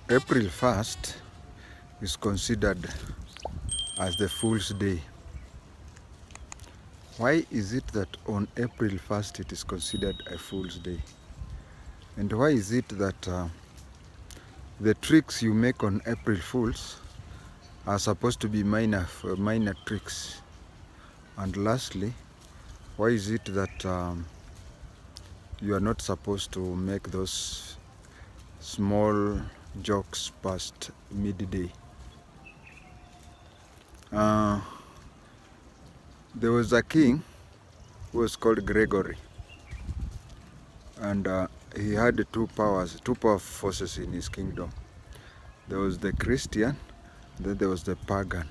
April 1st is considered as the Fool's Day. Why is it that on April 1st it is considered a Fool's Day? And why is it that the tricks you make on April Fools are supposed to be minor tricks? And lastly, why is it that you are not supposed to make those small jokes past midday? There was a king who was called Gregory, and he had two powerful forces in his kingdom. There was the Christian, then there was the pagan.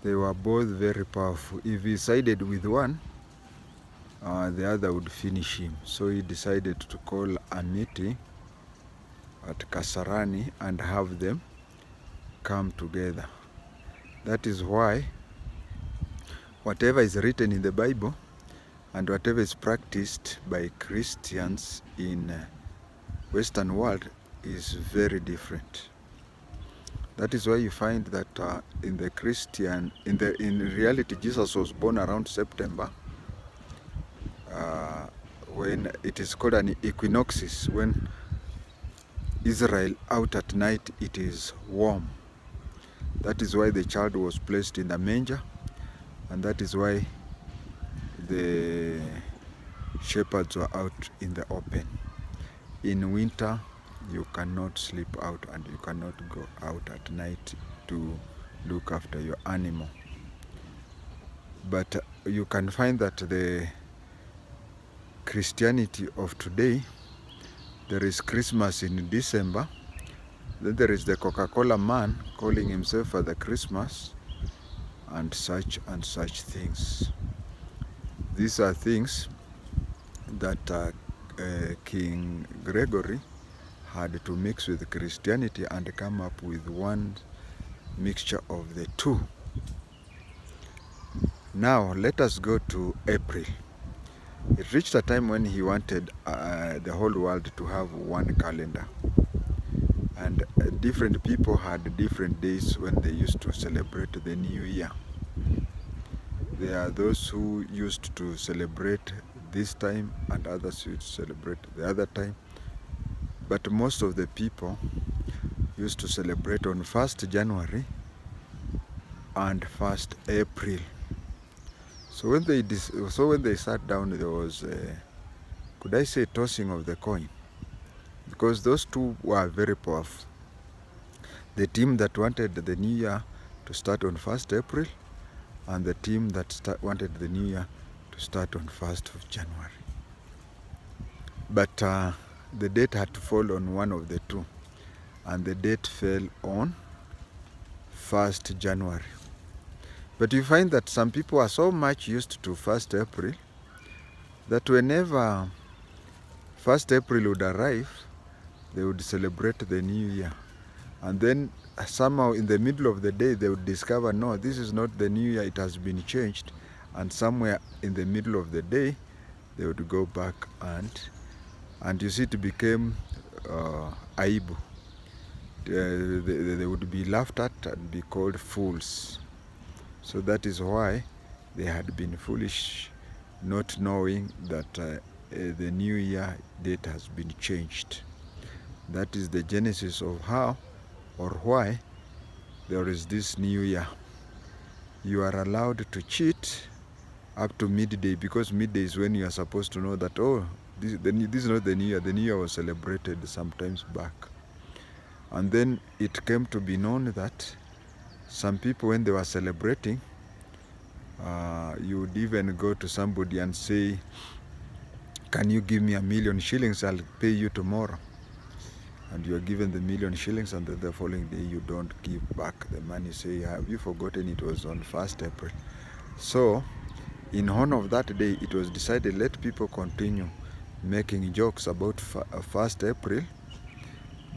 They were both very powerful. If he sided with one, the other would finish him. So he decided to call a meeting at Kasarani and have them come together. That is why whatever is written in the Bible and whatever is practiced by Christians in Western world is very different. That is why you find that in reality, Jesus was born around September, when it is called an equinoxis, when Israel out at night it is warm. That is why the child was placed in the manger, and that is why the shepherds were out in the open. In winter, you cannot sleep out and you cannot go out at night to look after your animal. But you can find that the Christianity of today, there is Christmas in December, then there is the Coca-Cola man calling himself Father Christmas, and such things. These are things that King Gregory had to mix with Christianity and come up with one mixture of the two. Now let us go to April. It reached a time when he wanted the whole world to have one calendar, and different people had different days when they used to celebrate the New Year. There are those who used to celebrate this time and others used to celebrate the other time. But most of the people used to celebrate on 1st January and 1st April. So when they sat down, there was, could I say, tossing of the coin, because those two were very powerful. The team that wanted the New Year to start on 1st April, and the team that wanted the New Year to start on 1st of January. But the date had to fall on one of the two, and the date fell on 1st January. But you find that some people are so much used to 1st April that whenever 1st April would arrive, they would celebrate the New Year. And then somehow in the middle of the day, they would discover, no, this is not the New Year, it has been changed. And somewhere in the middle of the day, they would go back and you see, it became aibu. They would be laughed at and be called fools. So that is why they had been foolish, not knowing that the New Year date has been changed. That is the genesis of how or why there is this New Year. You are allowed to cheat up to midday, because midday is when you are supposed to know that, oh, this is not the New Year. The New Year was celebrated sometimes back. And then it came to be known that some people, when they were celebrating, you would even go to somebody and say, can you give me $1,000,000 shillings? I'll pay you tomorrow. And you are given the $1,000,000 shillings, and then the following day you don't give back the money. Say, have you forgotten it was on 1st April? So in honor of that day, it was decided, let people continue making jokes about 1st April,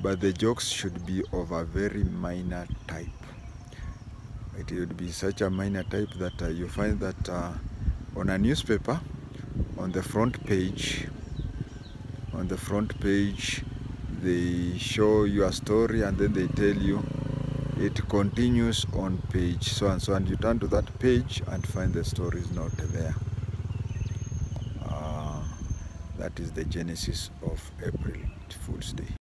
but the jokes should be of a very minor type. It would be such a minor type that you find that on a newspaper, on the front page, they show you a story and then they tell you it continues on page so and so, and you turn to that page and find the story is not there. That is the genesis of April Fool's Day.